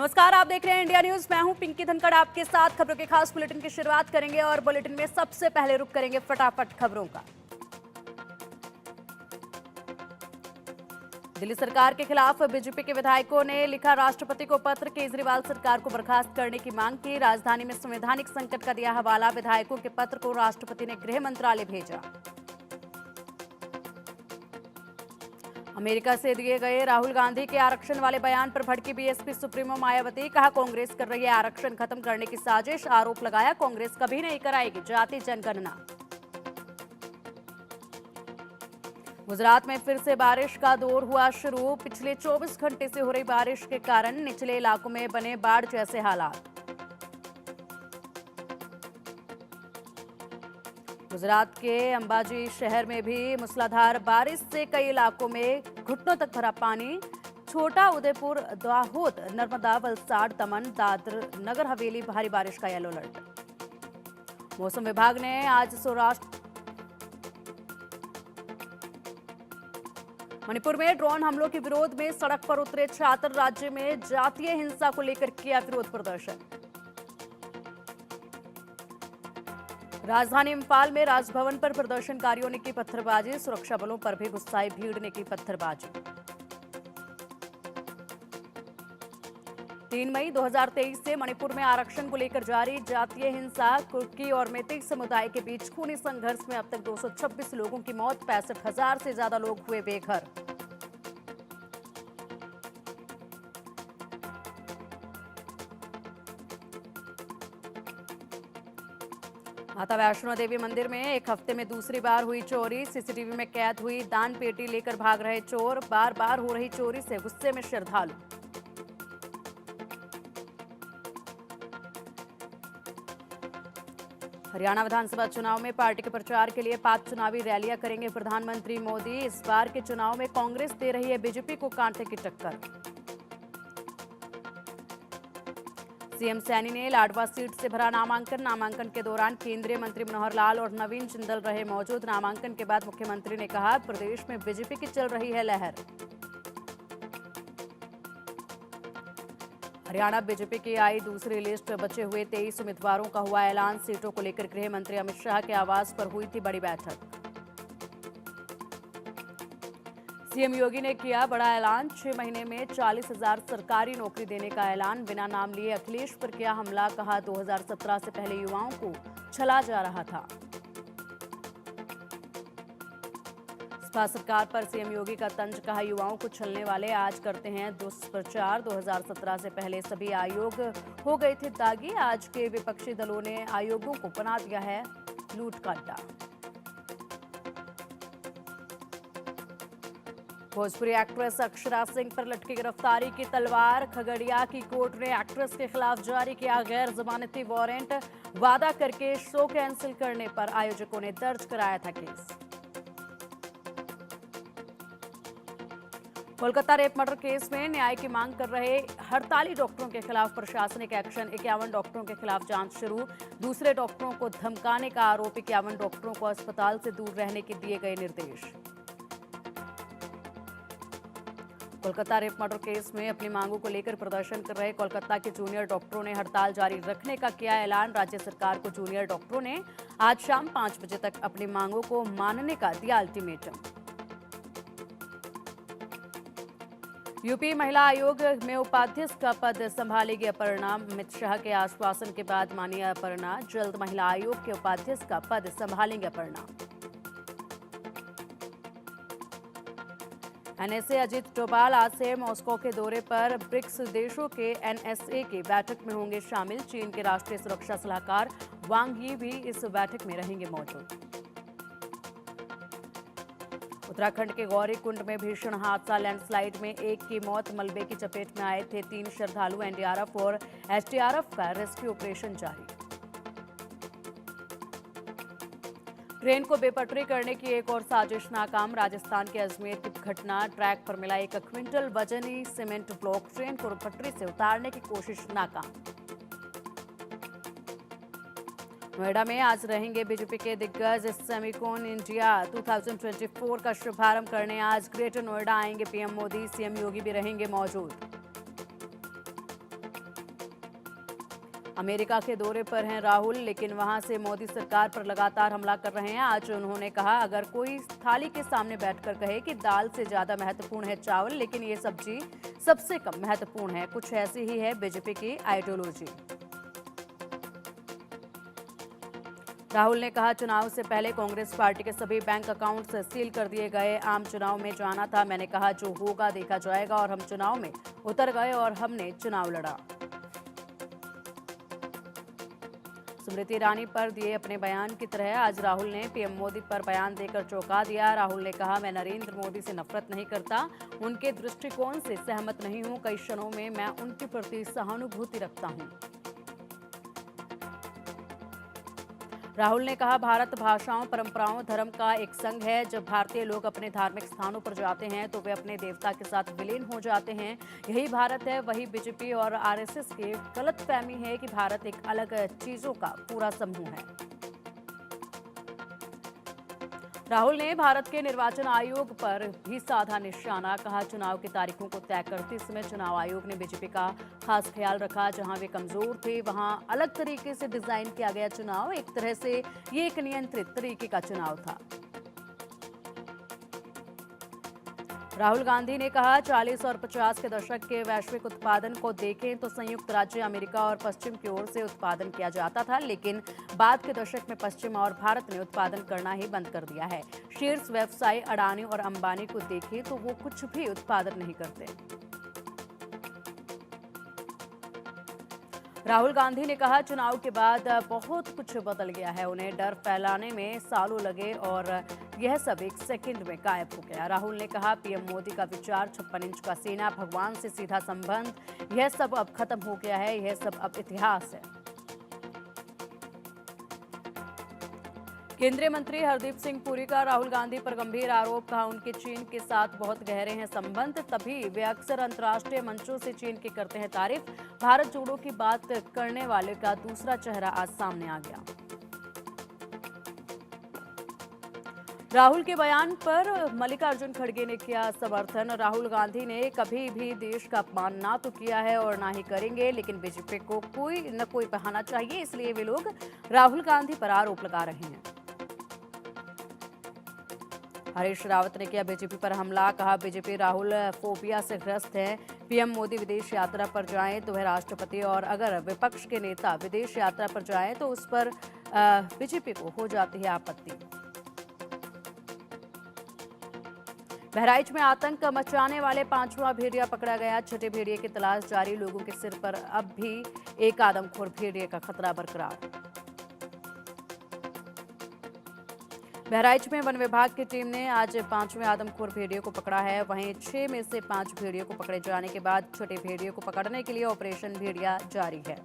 नमस्कार, आप देख रहे हैं इंडिया न्यूज। मैं हूं पिंकी धनखड़ आपके साथ। खबरों के खास बुलेटिन की शुरुआत करेंगे और बुलेटिन में सबसे पहले रुक करेंगे फटाफट खबरों का। दिल्ली सरकार के खिलाफ बीजेपी के विधायकों ने लिखा राष्ट्रपति को पत्र, केजरीवाल सरकार को बर्खास्त करने की मांग की। राजधानी में संवैधानिक संकट का दिया हवाला, विधायकों के पत्र को राष्ट्रपति ने गृह मंत्रालय भेजा। अमेरिका से दिए गए राहुल गांधी के आरक्षण वाले बयान पर भड़की बीएसपी सुप्रीमो मायावती, कहा कांग्रेस कर रही है आरक्षण खत्म करने की साजिश। आरोप लगाया कांग्रेस कभी नहीं कराएगी जाति जनगणना। गुजरात में फिर से बारिश का दौर हुआ शुरू। पिछले 24 घंटे से हो रही बारिश के कारण निचले इलाकों में बने बाढ़ जैसे हालात। गुजरात के अंबाजी शहर में भी मूसलाधार बारिश से कई इलाकों में घुटनों तक भरा पानी। छोटा उदयपुर, दाहोद, नर्मदा, वलसाड़, दमन, दादर, नगर हवेली भारी बारिश का येलो अलर्ट। मौसम विभाग ने आज सौराष्ट्र मणिपुर में ड्रोन हमलों के विरोध में सड़क पर उतरे छात्र। राज्य में जातीय हिंसा को लेकर किया विरोध प्रदर्शन। राजधानी इंफाल में राजभवन पर प्रदर्शनकारियों ने की पत्थरबाजी। सुरक्षा बलों पर भी गुस्साई भीड़ ने की पत्थरबाजी। 3 मई 2023 से मणिपुर में आरक्षण को लेकर जारी जातीय हिंसा। कुकी और मेतेई समुदाय के बीच खूनी संघर्ष में अब तक 226 लोगों की मौत, 65,000 से ज्यादा लोग हुए बेघर। माता वैष्णो देवी मंदिर में एक हफ्ते में दूसरी बार हुई चोरी। सीसीटीवी में कैद हुई दान पेटी लेकर भाग रहे चोर। बार बार हो रही चोरी से गुस्से में श्रद्धालु। हरियाणा विधानसभा चुनाव में पार्टी के प्रचार के लिए 5 चुनावी रैलियां करेंगे प्रधानमंत्री मोदी। इस बार के चुनाव में कांग्रेस दे रही है बीजेपी को कांटे की टक्कर। सीएम सैनी ने लाडवा सीट से भरा नामांकन के दौरान केंद्रीय मंत्री मनोहर लाल और नवीन जिंदल रहे मौजूद। नामांकन के बाद मुख्यमंत्री ने कहा प्रदेश में बीजेपी की चल रही है लहर। हरियाणा बीजेपी की आई दूसरी लिस्ट। बचे हुए 23 उम्मीदवारों का हुआ ऐलान। सीटों को लेकर गृह मंत्री अमित शाह के आवास पर हुई थी बड़ी बैठक। सीएम योगी ने किया बड़ा ऐलान। 6 महीने में 40,000 सरकारी नौकरी देने का ऐलान। बिना नाम लिए अखिलेश पर किया हमला, कहा 2017 से पहले युवाओं को छला जा रहा था। सपा सरकार पर सीएम योगी का तंज, कहा युवाओं को छलने वाले आज करते हैं दुष्प्रचार। 2017 से पहले सभी आयोग हो गए थे दागी। आज के विपक्षी दलों ने आयोगों को बना दिया है लूट का अड्डा। भोजपुरी एक्ट्रेस अक्षरा सिंह पर लटकी गिरफ्तारी की तलवार। खगड़िया की कोर्ट ने एक्ट्रेस के खिलाफ जारी किया गैर जमानती वारंट। वादा करके शो कैंसिल करने पर आयोजकों ने दर्ज कराया था case. Kolkata rape murder case में न्याय की मांग कर रहे हड़ताली डॉक्टरों के खिलाफ प्रशासनिक एक्शन। 51 डॉक्टरों के खिलाफ जांच शुरू। दूसरे डॉक्टरों को धमकाने का आरोप। 51 डॉक्टरों को अस्पताल से दूर रहने के दिए गए निर्देश। कोलकाता रेप मर्डर केस में अपनी मांगों को लेकर प्रदर्शन कर रहे कोलकाता के जूनियर डॉक्टरों ने हड़ताल जारी रखने का किया ऐलान। राज्य सरकार को जूनियर डॉक्टरों ने आज शाम 5 बजे तक अपनी मांगों को मानने का दिया अल्टीमेटम। यूपी महिला आयोग में उपाध्यक्ष का पद संभालेगी अपर्णा। अमित शाह के आश्वासन के बाद मानी अपर्णा। जल्द महिला आयोग के उपाध्यक्ष का पद संभालेंगे अपर्णा। एनएसए अजीत डोभाल आज से मॉस्को के दौरे पर। ब्रिक्स देशों के एनएसए की बैठक में होंगे शामिल। चीन के राष्ट्रीय सुरक्षा सलाहकार वांग यी भी इस बैठक में रहेंगे मौजूद। उत्तराखंड के गौरीकुंड में भीषण हादसा। लैंडस्लाइड में एक की मौत। मलबे की चपेट में आए थे 3 श्रद्धालु। एनडीआरएफ और एसडीआरएफ का रेस्क्यू ऑपरेशन जारी। ट्रेन को बेपटरी करने की एक और साजिश नाकाम। राजस्थान के अजमेर की घटना। ट्रैक पर मिला 1 क्विंटल वजनी सीमेंट ब्लॉक। ट्रेन को पटरी से उतारने की कोशिश नाकाम। नोएडा में आज रहेंगे बीजेपी के दिग्गज। सेमिकॉन इंडिया 2024 का शुभारंभ करने आज ग्रेटर नोएडा आएंगे पीएम मोदी। सीएम योगी भी रहेंगे मौजूद। अमेरिका के दौरे पर हैं राहुल, लेकिन वहां से मोदी सरकार पर लगातार हमला कर रहे हैं। आज उन्होंने कहा, अगर कोई थाली के सामने बैठकर कहे कि दाल से ज्यादा महत्वपूर्ण है चावल, लेकिन ये सब्जी सबसे कम महत्वपूर्ण है। कुछ ऐसी ही है बीजेपी की आइडियोलॉजी। राहुल ने कहा, चुनाव से पहले कांग्रेस पार्टी के सभी बैंक अकाउंट्स सील कर दिए गए। आम चुनाव में जाना था, मैंने कहा जो होगा देखा जाएगा, और हम चुनाव में उतर गए और हमने चुनाव लड़ा। स्मृति ईरानी पर दिए अपने बयान की तरह आज राहुल ने पीएम मोदी पर बयान देकर चौंका दिया। राहुल ने कहा, मैं नरेंद्र मोदी से नफरत नहीं करता, उनके दृष्टिकोण से सहमत नहीं हूं। कई क्षणों में मैं उनके प्रति सहानुभूति रखता हूं। राहुल ने कहा, भारत भाषाओं, परंपराओं, धर्म का एक संघ है। जब भारतीय लोग अपने धार्मिक स्थानों पर जाते हैं तो वे अपने देवता के साथ विलीन हो जाते हैं। यही भारत है। वही बीजेपी और आरएसएस की गलतफहमी है कि भारत एक अलग चीजों का पूरा समूह है। राहुल ने भारत के निर्वाचन आयोग पर भी साधा निशाना। कहा, चुनाव की तारीखों को तय करते समय चुनाव आयोग ने बीजेपी का खास ख्याल रखा। जहां वे कमजोर थे वहां अलग तरीके से डिजाइन किया गया चुनाव। एक तरह से ये एक नियंत्रित तरीके का चुनाव था। राहुल गांधी ने कहा, 40 और 50 के दशक के वैश्विक उत्पादन को देखें तो संयुक्त राज्य अमेरिका और पश्चिम की ओर से उत्पादन किया जाता था, लेकिन बाद के दशक में पश्चिम और भारत ने उत्पादन करना ही बंद कर दिया है। शीर्ष व्यवसायी अडानी और अंबानी को देखें तो वो कुछ भी उत्पादन नहीं करते। राहुल गांधी ने कहा, चुनाव के बाद बहुत कुछ बदल गया है। उन्हें डर फैलाने में सालों लगे और यह सब एक सेकंड में गायब हो गया। राहुल ने कहा, पीएम मोदी का विचार, 56 इंच का सीना, भगवान से सीधा संबंध, यह सब अब खत्म हो गया है। यह सब अब इतिहास है। केंद्रीय मंत्री हरदीप सिंह पुरी का राहुल गांधी पर गंभीर आरोप। कहा, उनके चीन के साथ बहुत गहरे हैं संबंध, तभी वे अक्सर अंतर्राष्ट्रीय मंचों से चीन की करते हैं तारीफ। भारत जोड़ो की बात करने वाले का दूसरा चेहरा आज सामने आ गया। राहुल के बयान पर मल्लिकार्जुन खड़गे ने किया समर्थन। राहुल गांधी ने कभी भी देश का अपमान ना तो किया है और ना ही करेंगे, लेकिन बीजेपी को कोई न कोई बहाना चाहिए, इसलिए वे लोग राहुल गांधी पर आरोप लगा रहे हैं। हरीश रावत ने किया बीजेपी पर हमला। कहा, बीजेपी राहुल फोबिया से ग्रस्त है। पीएम मोदी विदेश यात्रा पर जाएं तो वह राष्ट्रपति, और अगर विपक्ष के नेता विदेश यात्रा पर जाएं तो उस पर बीजेपी को हो जाती है आपत्ति। बहराइच में आतंक मचाने वाले 5वां भेड़िया पकड़ा गया। छठे भेड़िए की तलाश जारी। लोगों के सिर पर अब भी एक आदमखोर भेड़िए का खतरा बरकरार। बहराइच में वन विभाग की टीम ने आज 5वें आदमखोर भेड़िए को पकड़ा है। वहीं 6 में से 5 भेड़ियों को पकड़े जाने के बाद छठे भेड़िए को पकड़ने के लिए ऑपरेशन भेड़िया जारी है।